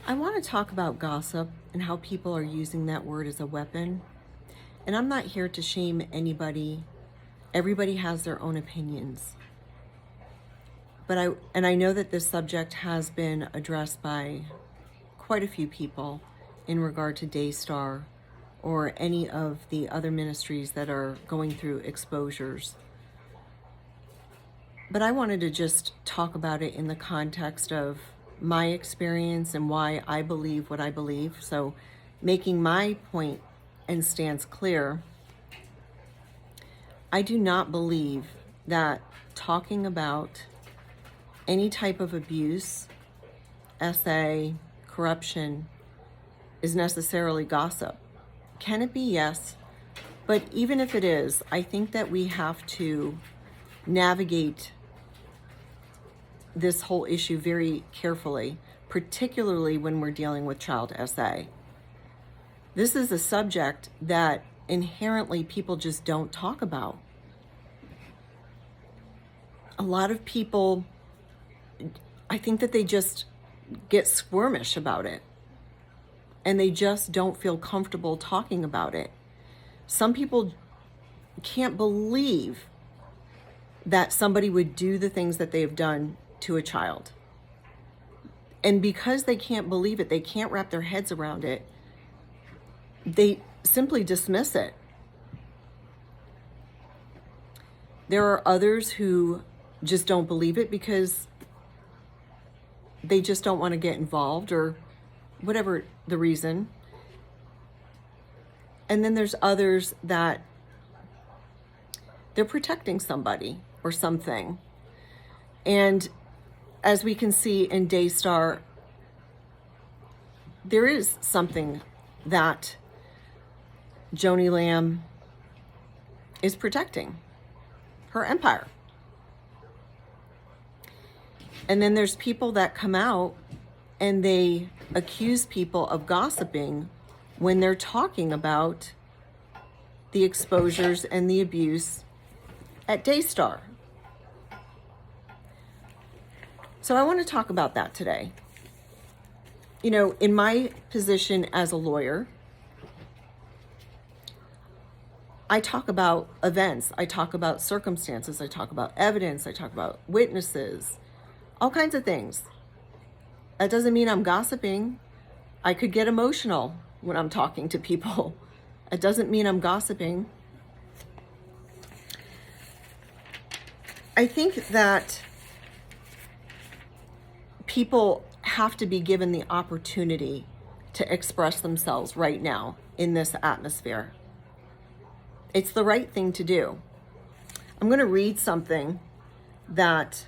I want to talk about gossip and how people are using that word as a weapon. And I'm not here to shame anybody. Everybody has their own opinions. But I know that this subject has been addressed by quite a few people in regard to Daystar or any of the other ministries that are going through exposures. But I wanted to just talk about it in the context of my experience and why I believe what I believe. So making my point and stance clear, I do not believe that talking about any type of abuse, SA, corruption is necessarily gossip. Can it be? Yes. But even if it is, I think that we have to navigate this whole issue very carefully, particularly when we're dealing with child SA. This is a subject that inherently people just don't talk about. A lot of people, I think that they just get squirmish about it and they just don't feel comfortable talking about it. Some people can't believe that somebody would do the things that they've done to a child. And because they can't believe it, they can't wrap their heads around it, they simply dismiss it. There are others who just don't believe it because they just don't want to get involved or whatever the reason. And then there's others that they're protecting somebody or something. And as we can see in Daystar, there is something that Joni Lamb is protecting, her empire. And then there's people that come out and they accuse people of gossiping when they're talking about the exposures and the abuse at Daystar. So I want to talk about that today. You know, in my position as a lawyer, I talk about events, I talk about circumstances, I talk about evidence, I talk about witnesses, all kinds of things. That doesn't mean I'm gossiping. I could get emotional when I'm talking to people. It doesn't mean I'm gossiping. I think that people have to be given the opportunity to express themselves right now in this atmosphere. It's the right thing to do. I'm going to read something that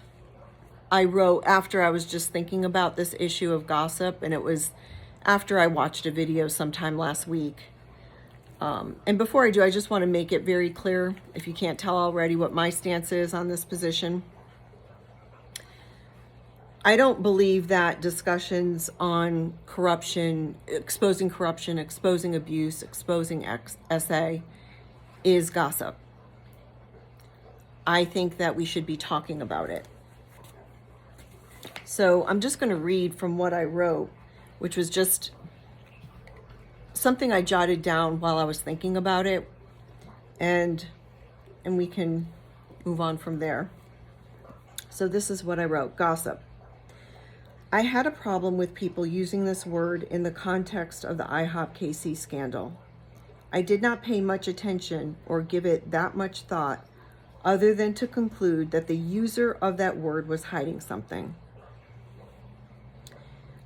I wrote after I was just thinking about this issue of gossip, and it was after I watched a video sometime last week. And before I do, I just want to make it very clear, if you can't tell already, what my stance is on this position. I don't believe that discussions on corruption, exposing abuse, exposing SA is gossip. I think that we should be talking about it. So I'm just going to read from what I wrote, which was just something I jotted down while I was thinking about it, and we can move on from there. So this is what I wrote. Gossip. I had a problem with people using this word in the context of the IHOP KC scandal. I did not pay much attention or give it that much thought other than to conclude that the user of that word was hiding something.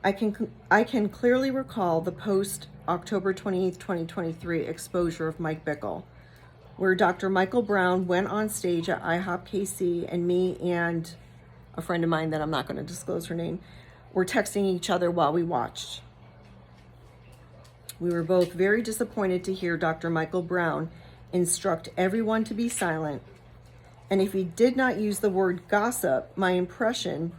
I can clearly recall the post-October 28th, 2023 exposure of Mike Bickle, where Dr. Michael Brown went on stage at IHOP KC, and me and a friend of mine that I'm not going to disclose her name were texting each other while we watched. We were both very disappointed to hear Dr. Michael Brown instruct everyone to be silent, and if he did not use the word gossip, my impression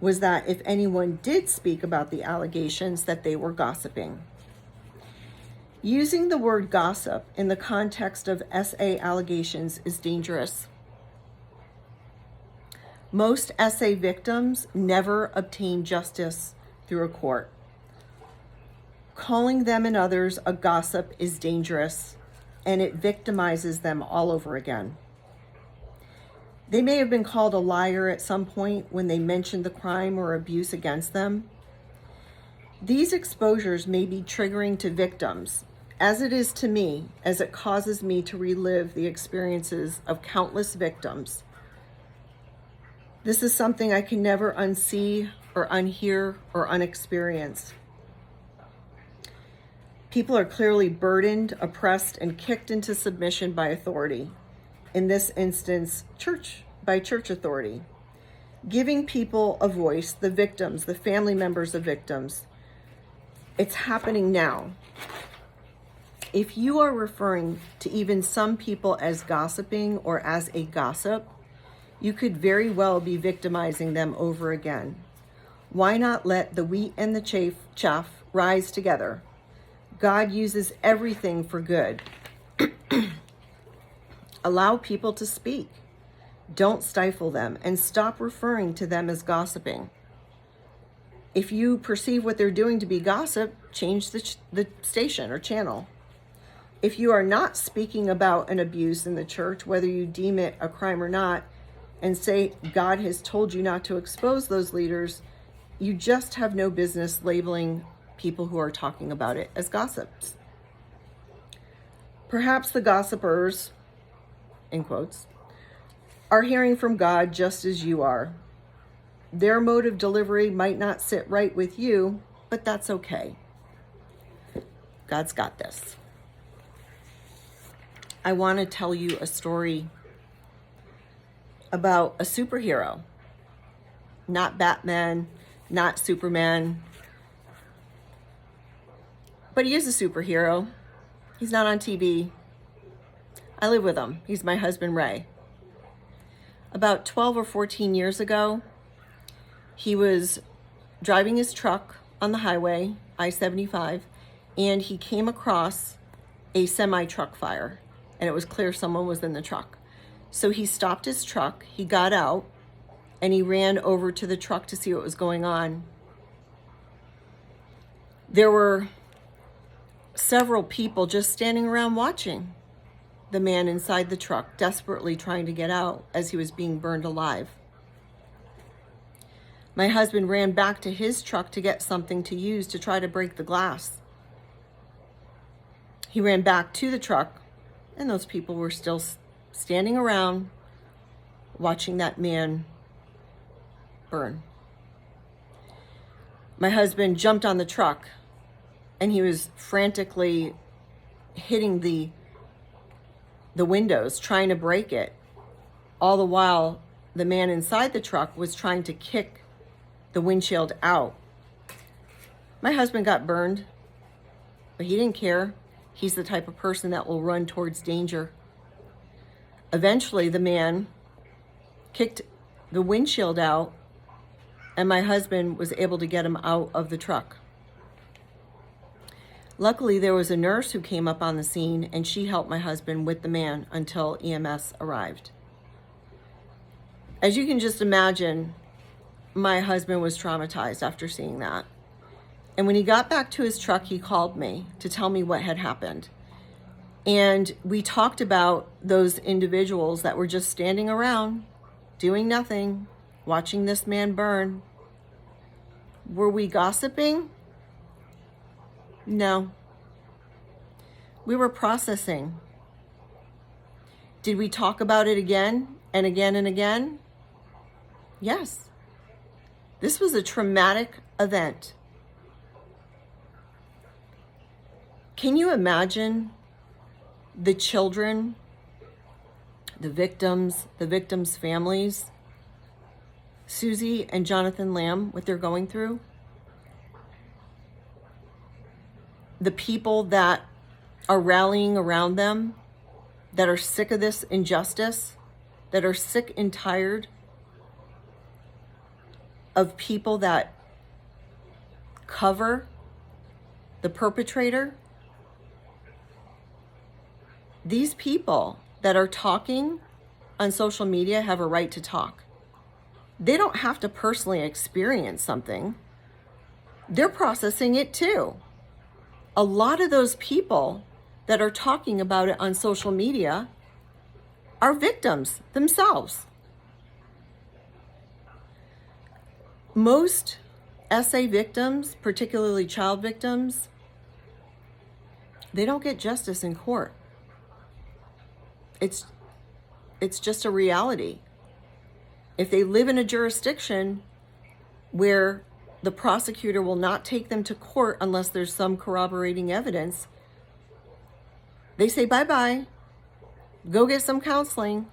was that if anyone did speak about the allegations, that they were gossiping. Using the word gossip in the context of SA allegations is dangerous. Most SA victims never obtain justice through a court. Calling them and others a gossip is dangerous, and it victimizes them all over again. They may have been called a liar at some point when they mentioned the crime or abuse against them. These exposures may be triggering to victims, as it is to me, as it causes me to relive the experiences of countless victims. This is something I can never unsee or unhear or unexperience. People are clearly burdened, oppressed, and kicked into submission by authority. In this instance, by church authority. Giving people a voice, the victims, the family members of victims. It's happening now. If you are referring to even some people as gossiping or as a gossip, you could very well be victimizing them over again. Why not let the wheat and the chaff rise together? God uses everything for good. Allow people to speak. Don't stifle them, and stop referring to them as gossiping. If you perceive what they're doing to be gossip, change the station or channel. If you are not speaking about an abuse in the church, whether you deem it a crime or not, and say God has told you not to expose those leaders, you just have no business labeling people who are talking about it as gossips. Perhaps the gossipers, in quotes, are hearing from God just as you are. Their mode of delivery might not sit right with you, but that's okay. God's got this. I want to tell you a story about a superhero. Not Batman, not Superman, but he is a superhero. He's not on TV. I live with him. He's my husband, Ray. About 12 or 14 years ago, he was driving his truck on the highway, I-75, and he came across a semi-truck fire, and it was clear someone was in the truck. So he stopped his truck, he got out, and he ran over to the truck to see what was going on. There were several people just standing around watching the man inside the truck, desperately trying to get out as he was being burned alive. My husband ran back to his truck to get something to use to try to break the glass. He ran back to the truck, and those people were still standing around watching that man burn. My husband jumped on the truck, and he was frantically hitting the windows, trying to break it. All the while, the man inside the truck was trying to kick the windshield out. My husband got burned, but he didn't care. He's the type of person that will run towards danger. Eventually, the man kicked the windshield out, and my husband was able to get him out of the truck. Luckily, there was a nurse who came up on the scene, and she helped my husband with the man until EMS arrived. As you can just imagine, my husband was traumatized after seeing that. And when he got back to his truck, he called me to tell me what had happened. And we talked about those individuals that were just standing around, doing nothing, watching this man burn. Were we gossiping? No. We were processing. Did we talk about it again and again and again? Yes. This was a traumatic event. Can you imagine the children, the victims' families, Susie and Jonathan Lamb, what they're going through? The people that are rallying around them, that are sick of this injustice, that are sick and tired of people that cover the perpetrator. These people that are talking on social media have a right to talk. They don't have to personally experience something. They're processing it too. a lot of those people that are talking about it on social media are victims themselves. Most SA victims, particularly child victims, they don't get justice in court. It's just a reality. If they live in a jurisdiction where the prosecutor will not take them to court unless there's some corroborating evidence, they say, bye-bye, go get some counseling.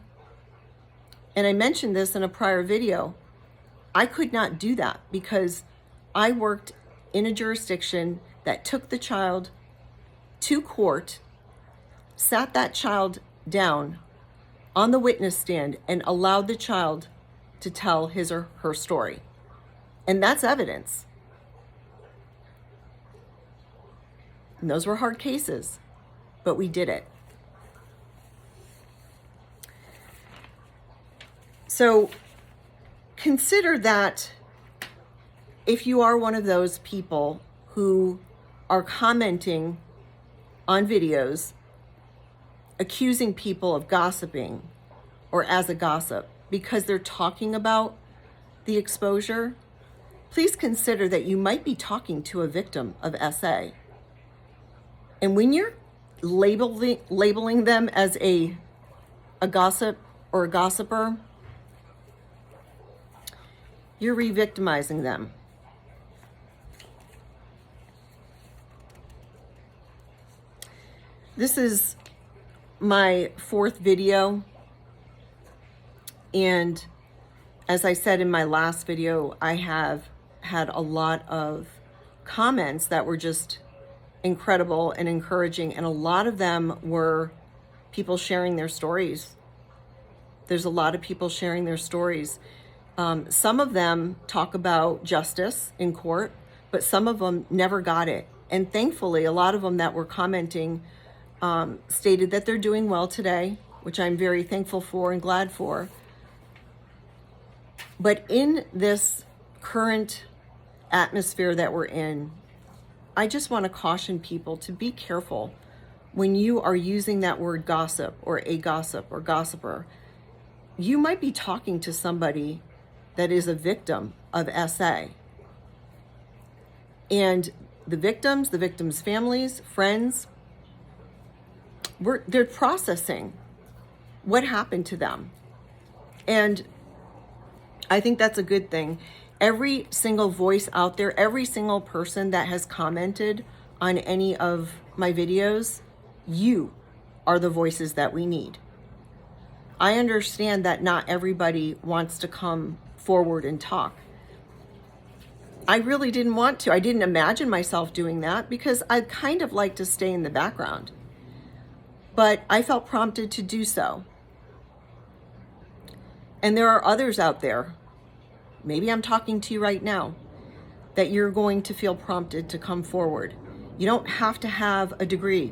And I mentioned this in a prior video. I could not do that because I worked in a jurisdiction that took the child to court, sat that child down on the witness stand, and allowed the child to tell his or her story. And that's evidence. And those were hard cases, but we did it. So consider that if you are one of those people who are commenting on videos accusing people of gossiping or as a gossip because they're talking about the exposure, please consider that you might be talking to a victim of SA. And when you're labeling them as a gossip or a gossiper, you're re-victimizing them. This is my 4th video, and as I said in my last video, I have had a lot of comments that were just incredible and encouraging, and a lot of them were people sharing their stories. There's a lot of people sharing their stories. Some of them talk about justice in court, but some of them never got it. And thankfully, a lot of them that were commenting stated that they're doing well today, which I'm very thankful for and glad for. But in this current atmosphere that we're in, I just want to caution people to be careful when you are using that word gossip or a gossip or gossiper. You might be talking to somebody that is a victim of SA. And the victims' families, friends, they're processing what happened to them. And I think that's a good thing. Every single voice out there, every single person that has commented on any of my videos, you are the voices that we need. I understand that not everybody wants to come forward and talk. I really didn't want to. I didn't imagine myself doing that because I kind of like to stay in the background. But I felt prompted to do so. And there are others out there, maybe I'm talking to you right now, that you're going to feel prompted to come forward. You don't have to have a degree.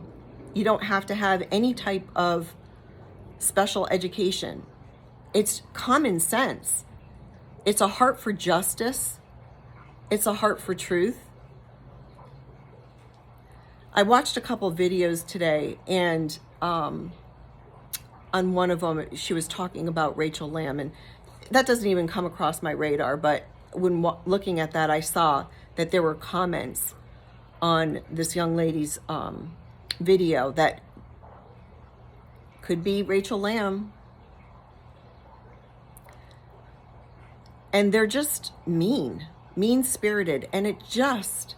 You don't have to have any type of special education. It's common sense. It's a heart for justice. It's a heart for truth. I watched a couple of videos today, and on one of them, she was talking about Rachel Lamb, and that doesn't even come across my radar, but when looking at that, I saw that there were comments on this young lady's video that could be Rachel Lamb. And they're just mean-spirited, and it just,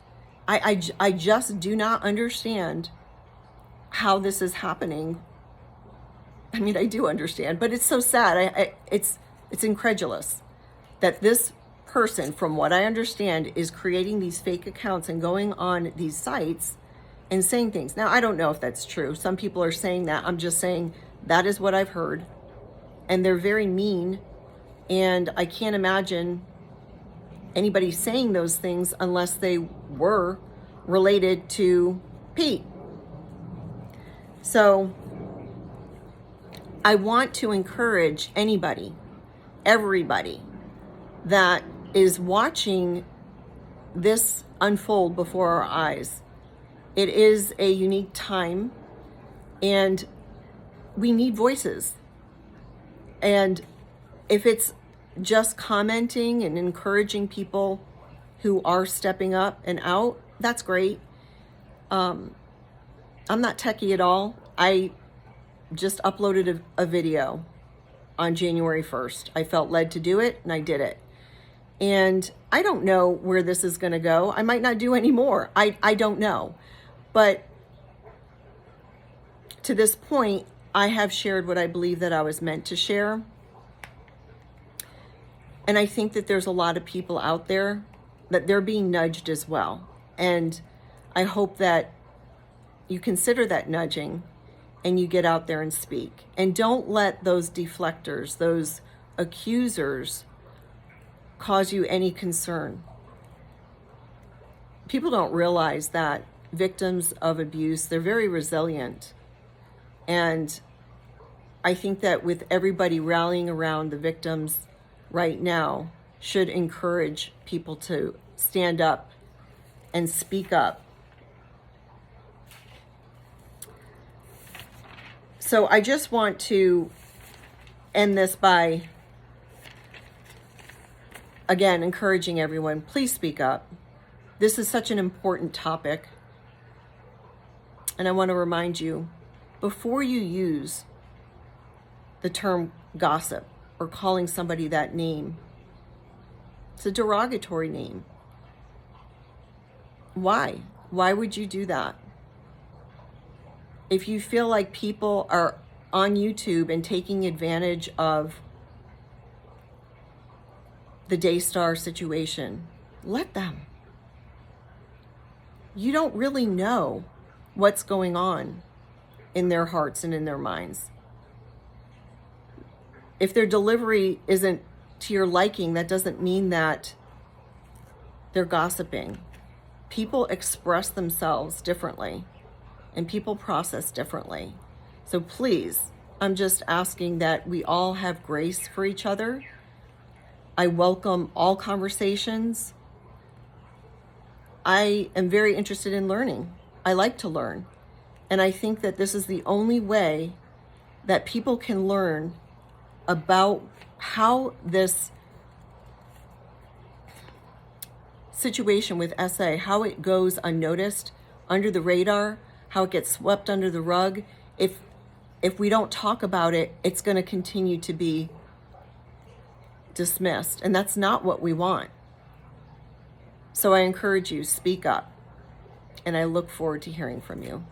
I just do not understand how this is happening. I mean, I do understand, but it's so sad. It's incredulous that this person, from what I understand, is creating these fake accounts and going on these sites and saying things. Now, I don't know if that's true. Some people are saying that. I'm just saying that is what I've heard. And they're very mean. And I can't imagine anybody saying those things unless they were related to Pete. So I want to encourage anybody, everybody that is watching this unfold before our eyes, It is a unique time, and we need voices. And if it's just commenting and encouraging people who are stepping up and out, that's great. I'm not techie at all. I just uploaded a video on January 1st. I felt led to do it, and I did it. And I don't know where this is going to go. I might not do any more. I don't know. But to this point, I have shared what I believe that I was meant to share. And I think that there's a lot of people out there that they're being nudged as well. And I hope that you consider that nudging and you get out there and speak. And don't let those deflectors, those accusers, cause you any concern. People don't realize that victims of abuse, they're very resilient. And I think that with everybody rallying around the victims right now should encourage people to stand up and speak up. So I just want to end this by, again, encouraging everyone, please speak up. This is such an important topic. And I want to remind you, before you use the term gossip or calling somebody that name, it's a derogatory name. Why? Why would you do that? If you feel like people are on YouTube and taking advantage of the Daystar situation, let them. You don't really know what's going on in their hearts and in their minds. If their delivery isn't to your liking, that doesn't mean that they're gossiping. People express themselves differently, and people process differently. So please, I'm just asking that we all have grace for each other. I welcome all conversations. I am very interested in learning. I like to learn. And I think that this is the only way that people can learn about how this situation with SA, how it goes unnoticed, under the radar, how it gets swept under the rug. If we don't talk about it, it's going to continue to be dismissed. And that's not what we want. So I encourage you, speak up. And I look forward to hearing from you.